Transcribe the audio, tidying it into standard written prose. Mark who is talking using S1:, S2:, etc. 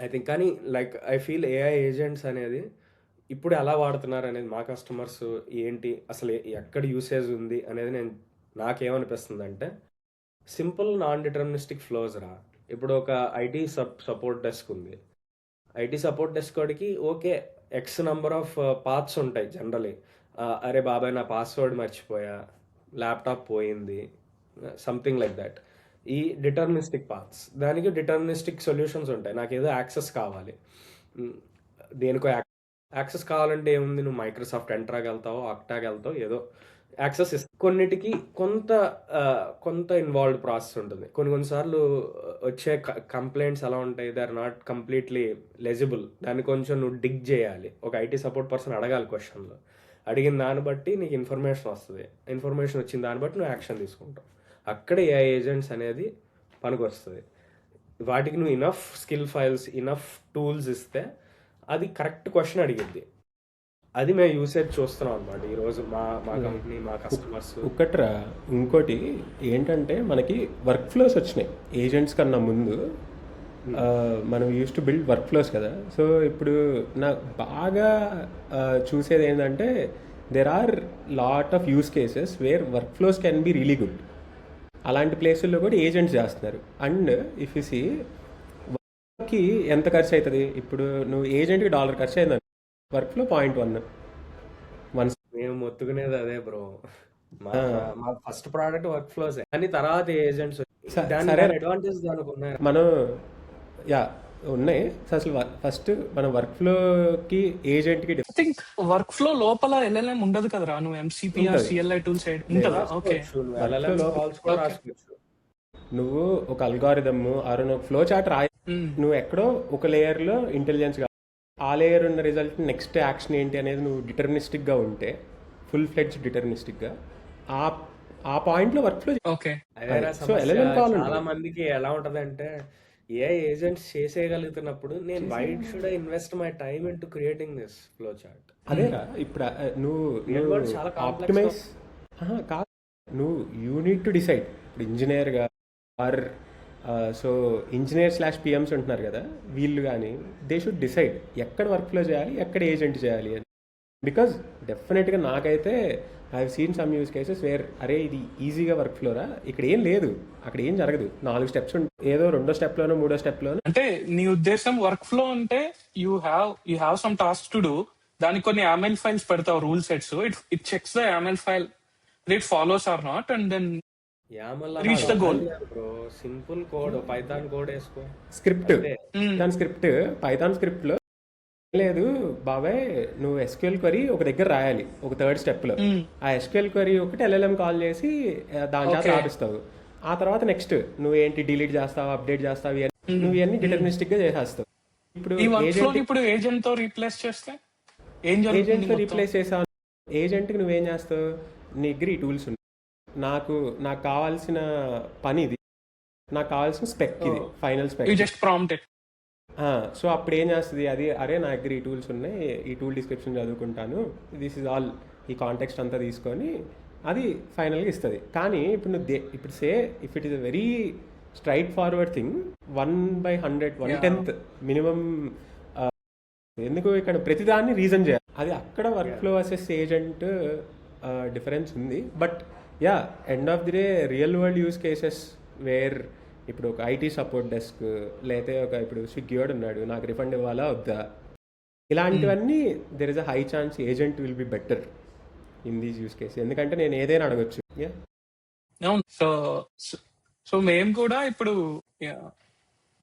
S1: I think కానీ like I feel AI agents అనేది ఇప్పుడు ఎలా వాడుతున్నారు అనేది మా కస్టమర్స్ ఏంటి అసలు ఎక్కడ యూసేజ్ ఉంది అనేది నాకేమనిపిస్తుంది అంటే సింపుల్ నాన్ డిటర్మినిస్టిక్ ఫ్లోస్ రా. ఇప్పుడు ఒక ఐటీ సపోర్ట్ డెస్క్ ఉంది. ఐటీ సపోర్ట్ డెస్క్ వాడికి okay X number of paths ఉంటాయి జనరలీ. అరే బాబాయ్ నా పాస్వర్డ్ మర్చిపోయా, ల్యాప్టాప్ పోయింది, సంథింగ్ లైక్ దట్. ఈ డిటర్మినిస్టిక్ పాత్స్ దానికి డిటర్మినిస్టిక్ సొల్యూషన్స్ ఉంటాయి. నాకు ఏదో యాక్సెస్ కావాలి, దేనికో యాక్సెస్ కావాలంటే ఏముంది, నువ్వు మైక్రోసాఫ్ట్ ఎంట్రాకి వెళ్తావు, ఆక్టాకి వెళ్తావు, ఏదో యాక్సెస్ కొన్నిటికి కొంత ఇన్వాల్వ్డ్ ప్రాసెస్ ఉంటుంది. కొన్నిసార్లు వచ్చే కంప్లైంట్స్ ఎలా ఉంటాయి, they are not completely legible. దాన్ని కొంచెం నువ్వు డిగ్ చేయాలి. ఒక ఐటీ సపోర్ట్ పర్సన్ అడగాలి క్వశ్చన్లు. అడిగిన దాన్ని బట్టి నీకు ఇన్ఫర్మేషన్ వస్తుంది. ఇన్ఫర్మేషన్ వచ్చిన దాన్ని బట్టి నువ్వు యాక్షన్ తీసుకుంటావు. అక్కడే ఏఐ ఏజెంట్స్ అనేది పనికి వస్తుంది. వాటికి నువ్వు enough skill files, enough tools ఇస్తే అది కరెక్ట్ క్వశ్చన్ అడిగిద్ది. అది మేము యూసేజ్ చూస్తున్నాం అనమాట ఈరోజు మా కంపెనీ, మా కస్టమర్స్.
S2: ఒకట్రా ఇంకోటి ఏంటంటే మనకి వర్క్ ఫ్లోస్ వచ్చినాయి ఏజెంట్స్ కన్నా ముందు. మనం use to build work flows కదా. సో ఇప్పుడు నాకు బాగా చూసేది ఏంటంటే there are lot of use cases where work flows can be really good. అలాంటి ప్లేసుల్లో కూడా ఏజెంట్స్ చేస్తున్నారు. అండ్ ఇఫ్ యూ సీ వర్క్కి ఎంత ఖర్చు అవుతుంది, ఇప్పుడు నువ్వు ఏజెంట్కి $1 ఖర్చు అయిందని వర్క్ ఫ్లో 0.1
S1: మేము మొత్తుకునేది అదే బ్రో. మా ఫస్ట్ ప్రోడక్ట్ వర్క్ ఫ్లోస్, కానీ తర్వాత ఏజెంట్స్ అడ్వాంటేజ్ దానికి ఉన్నాయి.
S2: మనం ఉన్నాయి అసలు. ఫస్ట్ మన వర్క్ ఫ్లోకి ఏజెంట్కి
S3: ఐ థింక్ వర్క్ ఫ్లో లోపల ఎల్ఎల్ఎం ఉండదు కదరా, నువ్వు ఎంసీపీ సిఎల్ఐ టూల్ సైడ్ ఉంటుందా? ఓకే,
S2: నువ్వు ఒక అల్గారిథమ్ ఆర్ ఫ్లో చార్ట్ రాయి, నువ్వు ఎక్కడో ఒక లేయర్ లో ఇంటెలిజెన్స్, ఆ లేయర్ ఉన్న రిజల్ట్ నెక్స్ట్ యాక్షన్ ఏంటి అనేది నువ్వు డిటర్మినిస్టిక్గా ఉంటే, ఫుల్ ఫ్లెడ్జ్ డిటర్మినిస్టిక్గా ఆ పాయింట్లో వర్క్ ఫ్లో.
S3: ఓకే,
S1: సో చాలా మందికి ఎలా ఉంటది అంటే ఏ ఏజెంట్స్ చేసేయగలుగుతున్నప్పుడు నేను why should I invest my time into creating this flow chart.
S2: అదే ఇప్పుడు నువ్వు
S1: చాలా
S2: ఆప్టిమైజ్ కాదు, నువ్వు యూ నీడ్ టు డిసైడ్. ఇప్పుడు ఇంజనీర్గా ఆర్ సో ఇంజనీర్/పిఎంస్ ఉంటున్నారు కదా, వీళ్ళు కానీ దే షుడ్ డిసైడ్ ఎక్కడ వర్క్ ఫ్లో చేయాలి, ఎక్కడ ఏజెంట్ చేయాలి అని. బికాజ్ డెఫినెట్గా నాకైతే I have seen some use cases wear అరే ఇది ఈజీగా వర్క్ ఫ్లోరా, ఇక్కడ ఏం లేదు, అక్కడ ఏం జరగదు, 4 స్టెప్స్ ఏదో 2వ స్టెప్లోనో 3వ స్టెప్లోనో.
S3: అంటే నీ ఉద్దేశం వర్క్ ఫ్లో అంటే you have some task to do, దానికి కొన్ని AML ఫైల్స్ పెడతావు, rule sets, it checks the AML file, it follows or not, and then reach the goal.
S1: Simple code, Python code వేసుకో,
S2: స్క్రిప్ట్, దాని script Python script లో లేదు బాబాయ్, నువ్వు SQL query ఒక దగ్గర రాయాలి ఒక 3rd స్టెప్ లో. ఆ SQL క్వరీ ఒకటి LLM కాల్ చేసి దాని చేత రాపిస్తావు. ఆ తర్వాత నెక్స్ట్ నువ్వు ఏంటి డిలీట్ చేస్తావు, అప్డేట్ చేస్తావు, నువ్వు ఇవన్నీ డిటర్మినిస్టిక్ గా చేసేస్తావు.
S3: ఇప్పుడు ఏజెంట్ తో రీప్లేస్ చేస్తే
S2: ఏజెంట్ తో రీప్లేస్ చేసావు, ఏజెంట్ కి నువ్వేం చేస్తావు, నీ దగ్గర ఈ టూల్స్ ఉన్నాయి, నాకు కావాల్సిన పని ఇది, నాకు కావాల్సిన స్పెక్ ఇది, final spec,
S3: just prompt it.
S2: So అప్పుడు ఏం చేస్తుంది అది, అరే నా దగ్గర ఈ టూల్స్ ఉన్నాయి, ఈ టూల్ డిస్క్రిప్షన్ చదువుకుంటాను, దిస్ ఇస్ ఆల్, ఈ కాంటెక్స్ట్ అంతా తీసుకొని అది ఫైనల్గా ఇస్తుంది. కానీ ఇప్పుడు నువ్వు ఇప్పుడు say if it is a very straight forward thing, 1/100 1/10 minimum. ఎందుకు ఇక్కడ ప్రతిదాన్ని రీజన్ చేయాలి, అది అక్కడ work flow versus agent difference ఉంది. But end of the day real world use cases where ఇప్పుడు ఒక ఐటీ సపోర్ట్ డెస్క్, లేకపోతే ఇప్పుడు స్విగ్గీ వాడు ఉన్నాడు, నాకు రిఫండ్ ఇవ్వాలా వద్దా, ఇలాంటివన్నీ there is a high chance agent will be better in these use cases, ఎందుకంటే నేను ఏదైనా అడగొచ్చు.
S3: సో మేము కూడా ఇప్పుడు